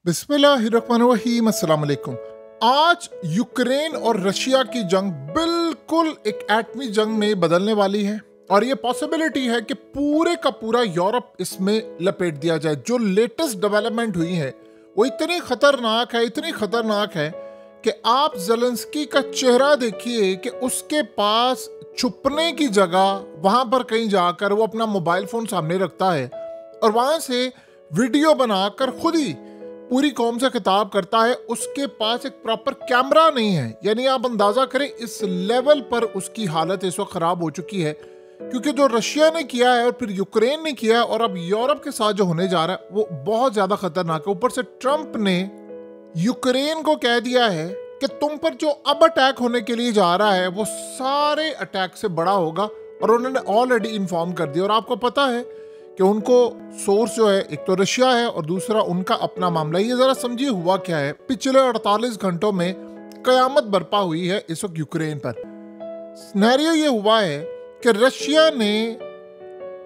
बिस्मिल्लाहिर्रहमानिर्रहीम, अस्सलाम वालेकुम। आज यूक्रेन और रशिया की जंग बिल्कुल एक एटमी जंग में बदलने वाली है और ये पॉसिबिलिटी है कि पूरे का पूरा यूरोप इसमें लपेट दिया जाए। जो लेटेस्ट डेवलपमेंट हुई है वो इतनी खतरनाक है कि आप ज़ेलेंस्की का चेहरा देखिए कि उसके पास छुपने की जगह वहां पर कहीं जाकर वो अपना मोबाइल फोन सामने रखता है और वहां से वीडियो बनाकर खुद ही पूरी कौम से खिताब करता है। उसके पास एक प्रॉपर कैमरा नहीं है, यानी आप अंदाजा करें इस लेवल पर उसकी हालत इस वक्त खराब हो चुकी है, क्योंकि जो रशिया ने किया है और फिर यूक्रेन ने किया है और अब यूरोप के साथ जो होने जा रहा है वो बहुत ज्यादा खतरनाक है। ऊपर से ट्रंप ने यूक्रेन को कह दिया है कि तुम पर जो अब अटैक होने के लिए जा रहा है वो सारे अटैक से बड़ा होगा, और उन्होंने ऑलरेडी इन्फॉर्म कर दिया। और आपको पता है कि उनको सोर्स जो है एक तो रशिया है और दूसरा उनका अपना मामला। ये जरा समझिए हुआ क्या है। पिछले 48 घंटों में कयामत बरपा हुई है इस वक्त यूक्रेन पर। सिनेरियो ये हुआ है कि रशिया ने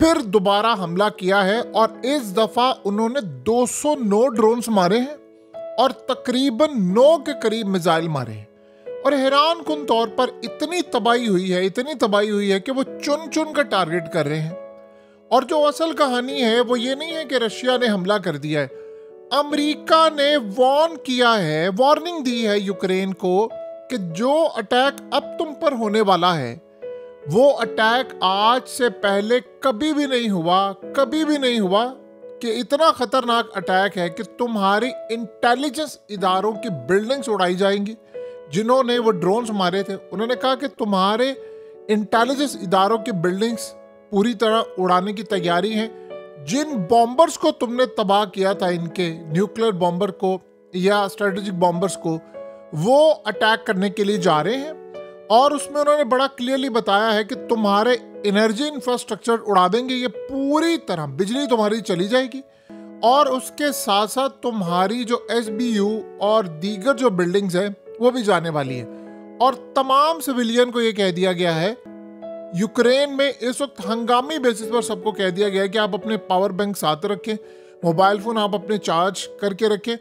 फिर दोबारा हमला किया है और इस दफा उन्होंने 209 ड्रोन्स मारे हैं और तकरीबन 9 के करीब मिसाइल मारे हैं। और हैरान कुन तौर पर इतनी तबाही हुई है कि वो चुन चुन कर टारगेट कर रहे हैं। और जो असल कहानी है वो ये नहीं है कि रशिया ने हमला कर दिया है, अमेरिका ने वार्निंग दी है यूक्रेन को कि जो अटैक अब तुम पर होने वाला है वो अटैक आज से पहले कभी भी नहीं हुआ कि इतना खतरनाक अटैक है कि तुम्हारी इंटेलिजेंस इदारों की बिल्डिंग्स उड़ाई जाएंगी। जिन्होंने वो ड्रोन्स मारे थे उन्होंने कहा कि तुम्हारे इंटेलिजेंस इदारों की बिल्डिंग्स पूरी तरह उड़ाने की तैयारी है। जिन बॉम्बर्स को तुमने तबाह किया था, इनके न्यूक्लियर बॉम्बर को या स्ट्रेटेजिक बॉम्बर्स को, वो अटैक करने के लिए जा रहे हैं। और उसमें उन्होंने बड़ा क्लियरली बताया है कि तुम्हारे एनर्जी इंफ्रास्ट्रक्चर उड़ा देंगे, ये पूरी तरह बिजली तुम्हारी चली जाएगी और उसके साथ साथ तुम्हारी जो SBU और दीगर जो बिल्डिंग्स हैं वो भी जाने वाली है। और तमाम सिविलियन को ये कह दिया गया है, यूक्रेन में इस वक्त हंगामी बेसिस पर सबको कह दिया गया है कि आप अपने पावर बैंक साथ रखें, मोबाइल फोन आप अपने चार्ज करके रखें,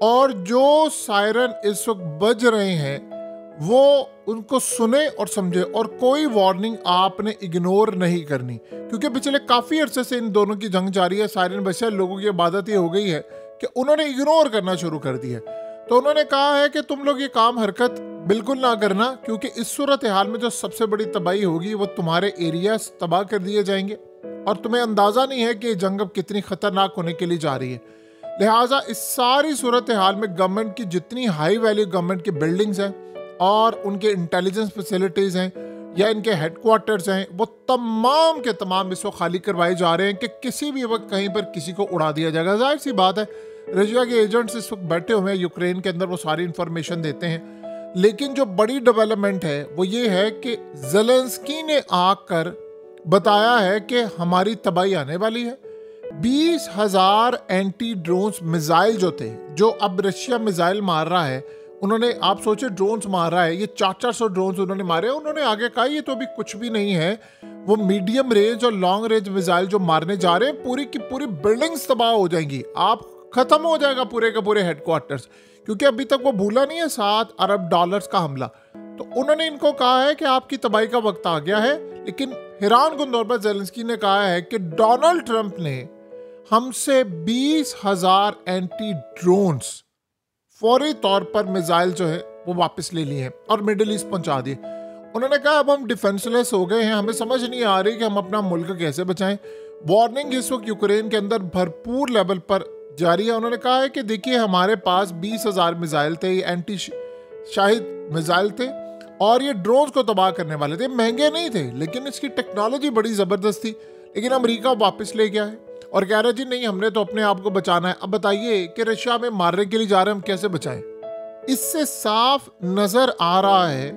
और जो सायरन इस वक्त बज रहे हैं वो उनको सुने और समझे, और कोई वार्निंग आपने इग्नोर नहीं करनी, क्योंकि पिछले काफी अरसे से इन दोनों की जंग जारी है। सायरन बजा, लोगों की आदत ये हो गई है कि उन्होंने इग्नोर करना शुरू कर दिया। तो उन्होंने कहा है कि तुम लोग ये काम हरकत बिल्कुल ना करना, क्योंकि इस सूरत हाल में जो सबसे बड़ी तबाही होगी वो तुम्हारे एरियाज तबाह कर दिए जाएंगे और तुम्हें अंदाजा नहीं है कि जंग अब कितनी खतरनाक होने के लिए जा रही है। लिहाजा इस सारी सूरत हाल में गवर्नमेंट की जितनी हाई वैल्यू गवर्नमेंट की बिल्डिंग्स हैं और उनके इंटेलिजेंस फैसिलिटीज हैं या इनके हेडक्वार्टर्स हैं, वो तमाम के तमाम इस वक्त खाली करवाए जा रहे हैं कि किसी भी वक्त कहीं पर किसी को उड़ा दिया जाएगा। जाहिर सी बात है, रशिया के एजेंट्स इस वक्त बैठे हुए हैं यूक्रेन के अंदर, वो सारी इंफॉर्मेशन देते हैं। लेकिन जो बड़ी डेवलपमेंट है वो ये है कि ज़ेलेंस्की ने आकर बताया है कि हमारी तबाही आने वाली है। 20,000 एंटी ड्रोन्स मिसाइल जो थे, जो अब रशिया मिसाइल मार रहा है, उन्होंने, आप सोचे ड्रोन्स मार रहा है, ये 400 ड्रोन्स उन्होंने मारे। उन्होंने आगे कहा ये तो अभी कुछ भी नहीं है, वो मीडियम रेंज और लॉन्ग रेंज मिसाइल जो मारने जा रहे हैं, पूरी की पूरी बिल्डिंग्स तबाह हो जाएंगी, आप खत्म हो जाएगा पूरे के पूरे हेडक्वार्टर्स, क्योंकि अभी तक वो भूला नहीं है $7 अरब का हमला। तो उन्होंने इनको कहा है कि आपकी तबाही का वक्त आ गया है। लेकिन हैरान कुन तौर पर ज़ेलेंस्की ने कहा है कि डोनाल्ड ट्रंप ने हमसे 20,000 एंटी ड्रोन्स फौरी तौर पर मिसाइल जो है वो वापस ले लिए हैं और मिडिल ईस्ट पहुंचा दिए। उन्होंने कहा अब हम डिफेंसलेस हो गए हैं, हमें समझ नहीं आ रही कि हम अपना मुल्क कैसे बचाएं। वार्निंग इस वक्त यूक्रेन के अंदर भरपूर लेवल पर जारी है। उन्होंने कहा है कि देखिए हमारे पास 20,000 मिसाइल थे, ये एंटी शाहिद मिसाइल थे और ये ड्रोन्स को तबाह करने वाले थे। महंगे नहीं थे लेकिन इसकी टेक्नोलॉजी बड़ी ज़बरदस्त थी। लेकिन अमेरिका वापस ले गया है और कह रहा है जी नहीं, हमने तो अपने आप को बचाना है। अब बताइए कि रशिया में मारने के लिए जा रहे हैं, हम कैसे बचाएं? इससे साफ नजर आ रहा है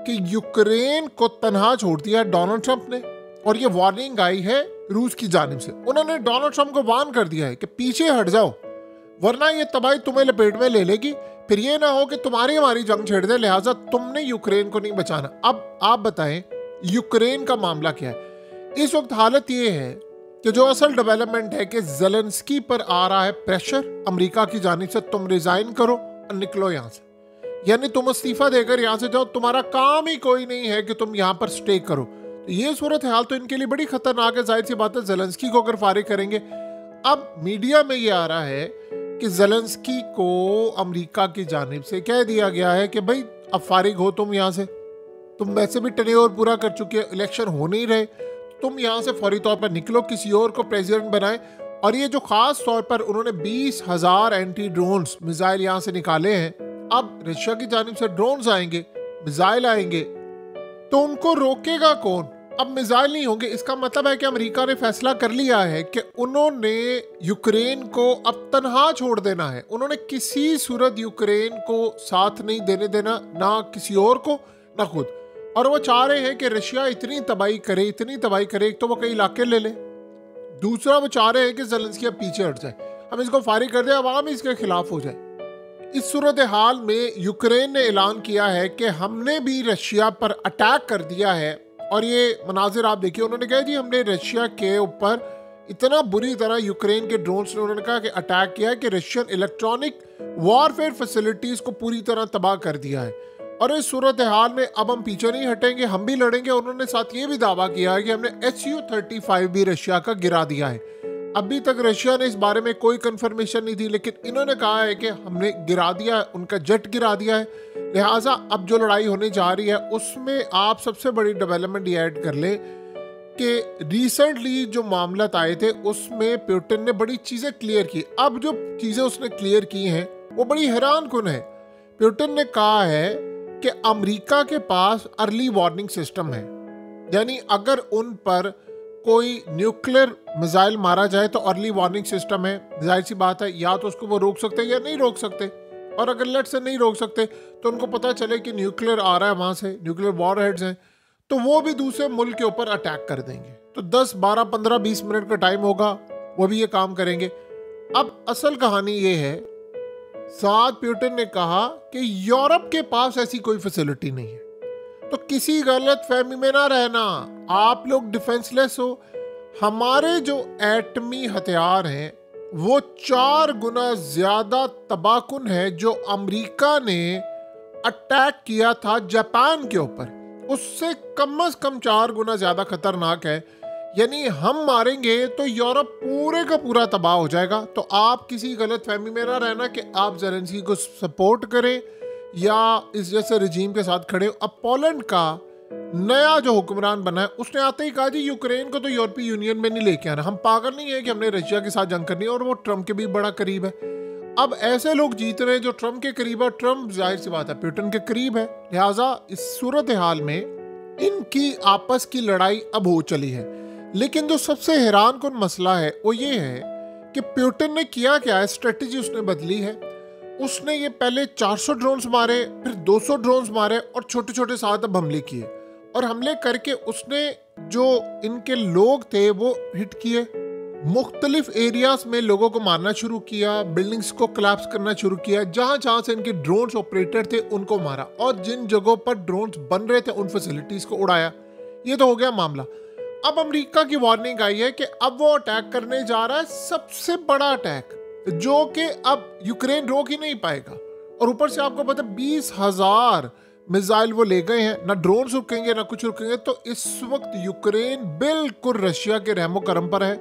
कि यूक्रेन को तनहा छोड़ दिया डोनाल्ड ट्रंप ने, और ये वार्निंग आई है रूस की जानिब से। उन्होंने डोनाल्ड ट्रंप को वार्न कर दिया है कि पीछे हट जाओ वरना ये तबाही तुम्हें लपेट में ले लेगी, फिर ये ना हो कि तुम्हारी हमारी जंग छेड़ दे, लिहाजा तुमने यूक्रेन को नहीं बचाना। अब आप बताएं यूक्रेन का मामला क्या है। इस वक्त हालत ये है कि जो असल डेवलपमेंट है कि ज़ेलेंस्की पर आ रहा है प्रेशर अमेरिका की जानिब से, तुम रिजाइन करो और निकलो यहाँ से, यानी तुम इस्तीफा देकर यहाँ से जाओ, तुम्हारा काम ही कोई नहीं है कि तुम यहाँ पर स्टे करो। तो ये सूरत हाल तो इनके लिए बड़ी खतरनाक है। जाहिर सी बात है ज़ेलेंस्की को अगर फारिग करेंगे, अब मीडिया में ये आ रहा है कि ज़ेलेंस्की को अमेरिका की जानिब से कह दिया गया है कि भाई अब फारिग हो तुम यहाँ से, तुम वैसे भी टेन्योर पूरा कर चुके हो, इलेक्शन हो नहीं रहे, तुम यहाँ से फौरी तौर पर निकलो, किसी और को प्रेसिडेंट बनाए। और ये जो खास तौर पर उन्होंने 20,000 एंटी ड्रोन्स मिसाइल यहाँ से निकाले हैं, अब रशिया की जानिब से ड्रोन्स आएंगे, मिसाइल आएंगे, तो उनको रोकेगा कौन? अब मिसाइल नहीं होंगे। इसका मतलब है कि अमेरिका ने फैसला कर लिया है कि उन्होंने यूक्रेन को अब तनहा छोड़ देना है। उन्होंने किसी सूरत यूक्रेन को साथ नहीं देने देना, ना किसी और को ना खुद। और वो चाह रहे हैं कि रशिया इतनी तबाही करे, इतनी तबाही करे, एक तो वो कई इलाके ले ले, दूसरा वो चाह रहे हैं कि ज़ेलेंस्की अब पीछे हट जाए, हम इसको फारिग कर दें, अवाम इसके खिलाफ हो जाए। इस सूरत हाल में यूक्रेन ने ऐलान किया है कि हमने भी रशिया पर अटैक कर दिया है। और ये मनाजिर आप देखिए, उन्होंने कहा जी हमने रशिया के ऊपर इतना बुरी तरह यूक्रेन के ड्रोन्स ने उन्होंने कहा कि अटैक किया है कि रशियन इलेक्ट्रॉनिक वॉरफेयर फैसिलिटीज को पूरी तरह तबाह कर दिया है। और इस सूरत हाल में अब हम पीछे नहीं हटेंगे, हम भी लड़ेंगे। उन्होंने साथ ये भी दावा किया है कि हमने Su-35 भी रशिया का गिरा दिया है। अभी तक रशिया ने इस बारे में कोई कंफर्मेशन नहीं दी, लेकिन इन्होंने कहा है कि हमने गिरा दिया है, उनका जेट गिरा दिया है। लिहाजा अब जो लड़ाई होने जा रही है उसमें आप सबसे बड़ी डेवलपमेंट ये ऐड कर ले कि रिसेंटली जो मामला आए थे उसमें पुतिन ने बड़ी चीज़ें क्लियर की। अब जो चीज़ें उसने क्लियर की हैं वो बड़ी हैरान कुन है। पुतिन ने कहा है कि अमेरिका के पास अर्ली वार्निंग सिस्टम है, यानी अगर उन पर कोई न्यूक्लियर मिसाइल मारा जाए तो अर्ली वार्निंग सिस्टम है। जाहिर सी बात है या तो उसको वो रोक सकते हैं या नहीं रोक सकते। और अगर लेट से नहीं रोक सकते तो उनको पता चले कि न्यूक्लियर आ रहा है, वहाँ से न्यूक्लियर वॉरहेड्स हैं, तो वो भी दूसरे मुल्क के ऊपर अटैक कर देंगे। तो 10, 12, 15, 20 मिनट का टाइम होगा, वो भी ये काम करेंगे। अब असल कहानी ये है, साथ पुतिन ने कहा कि यूरोप के पास ऐसी कोई फैसिलिटी नहीं है, तो किसी गलत फहमी में ना रहना, आप लोग डिफेंसलेस हो। हमारे जो एटमी हथियार हैं वो 4 गुना ज्यादा तबाहकुन है जो अमेरिका ने अटैक किया था जापान के ऊपर, उससे कम से कम 4 गुना ज्यादा खतरनाक है। यानी हम मारेंगे तो यूरोप पूरे का पूरा तबाह हो जाएगा। तो आप किसी गलत फहमी में ना रहना कि आप ज़ेलेंस्की को सपोर्ट करें या इस जैसे रजीम के साथ खड़े हो। अब पोलैंड का नया जो हुक्मरान बना है उसने आते ही कहा जी यूक्रेन को तो यूरोपीय यूनियन में नहीं लेके आना, हम पागल नहीं है कि हमने रशिया के साथ जंग करनी है। और वो ट्रम्प के भी बड़ा करीब है। अब ऐसे लोग जीत रहे हैं जो ट्रम्प के करीब है। ट्रम्प जाहिर सी बात है पुतिन के करीब है, लिहाजा इस सूरत हाल में इनकी आपस की लड़ाई अब हो चली है। लेकिन जो सबसे हैरान कुन मसला है वो ये है कि पुतिन ने किया क्या है, स्ट्रेटेजी उसने बदली है। उसने ये पहले 400 ड्रोन्स मारे, फिर 200 ड्रोन्स मारे और छोटे छोटे साथ अब हमले किए। और हमले करके उसने जो इनके लोग थे वो हिट किए, मुख्तलिफ एरियाज में लोगों को मारना शुरू किया, बिल्डिंग्स को कोलैप्स करना शुरू किया, जहां जहां से इनके ड्रोन्स ऑपरेटर थे उनको मारा, और जिन जगहों पर ड्रोन्स बन रहे थे उन फैसिलिटीज को उड़ाया। ये तो हो गया मामला। अब अमेरिका की वार्निंग आई है कि अब वो अटैक करने जा रहा है, सबसे बड़ा अटैक, जो कि अब यूक्रेन रोक ही नहीं पाएगा। और ऊपर से आपको पता 20,000 मिसाइल वो ले गए हैं, ना ड्रोन रुकेंगे ना कुछ रुकेंगे। तो इस वक्त यूक्रेन बिल्कुल रशिया के रहमो करम पर है।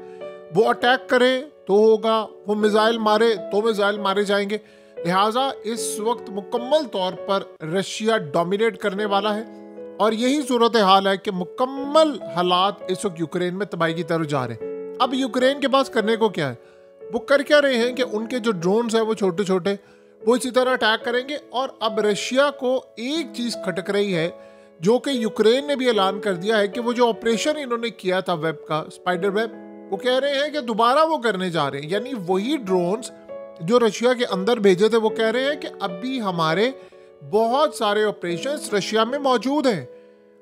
वो अटैक करे तो होगा, वो मिसाइल मारे तो मिसाइल मारे जाएंगे। लिहाजा इस वक्त मुकम्मल तौर पर रशिया डोमिनेट करने वाला है। और यही सूरत हाल है कि मुकम्मल हालात इस वक्त यूक्रेन में तबाही की तरफ जा रहे हैं। अब यूक्रेन के पास करने को क्या है, वो कर क्या रहे हैं कि उनके जो ड्रोन्स हैं वो छोटे छोटे, वो इसी तरह अटैक करेंगे। और अब रशिया को एक चीज़ खटक रही है, जो कि यूक्रेन ने भी ऐलान कर दिया है कि वो जो ऑपरेशन इन्होंने किया था वेब का, स्पाइडर वेब, वो कह रहे हैं कि दोबारा वो करने जा रहे हैं। यानी वही ड्रोन्स जो रशिया के अंदर भेजे थे, वो कह रहे हैं कि अभी हमारे बहुत सारे ऑपरेशंस रशिया में मौजूद हैं,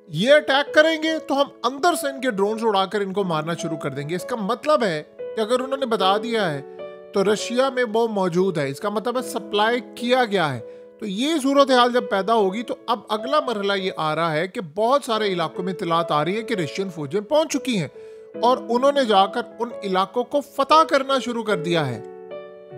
ये अटैक करेंगे तो हम अंदर से इनके ड्रोन्स उड़ाकर इनको मारना शुरू कर देंगे। इसका मतलब है कि अगर उन्होंने बता दिया है तो रशिया में वो मौजूद है, इसका मतलब है सप्लाई किया गया है। तो ये सूरत हाल जब पैदा होगी तो अब अगला मरहला ये आ रहा है कि बहुत सारे इलाकों में इत्तलात आ रही है कि रशियन फौजें पहुंच चुकी हैं और उन्होंने जाकर उन इलाकों को फतह करना शुरू कर दिया है।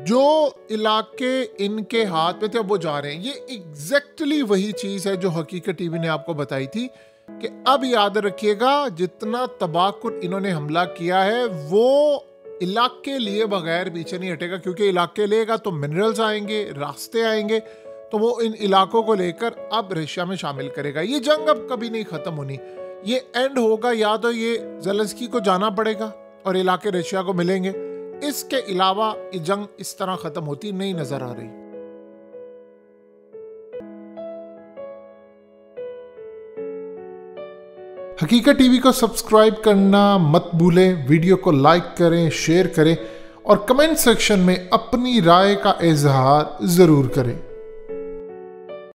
जो इलाके इनके हाथ में थे अब वो जा रहे हैं। ये एग्जैक्टली वही चीज है जो हकीकत टीवी ने आपको बताई थी कि अब याद रखिएगा जितना तबाहकुन इन्होंने हमला किया है वो इलाके लिए बगैर पीछे नहीं हटेगा, क्योंकि इलाके लेगा तो मिनरल्स आएंगे, रास्ते आएंगे, तो वो इन इलाकों को लेकर अब रशिया में शामिल करेगा। ये जंग अब कभी नहीं खत्म होनी, ये एंड होगा या तो ये ज़ेलेंस्की को जाना पड़ेगा और इलाके रशिया को मिलेंगे। इसके अलावा ये जंग इस तरह खत्म होती नहीं नजर आ रही। हकीकत टीवी को सब्सक्राइब करना मत भूलें, वीडियो को लाइक करें, शेयर करें और कमेंट सेक्शन में अपनी राय का इजहार जरूर करें।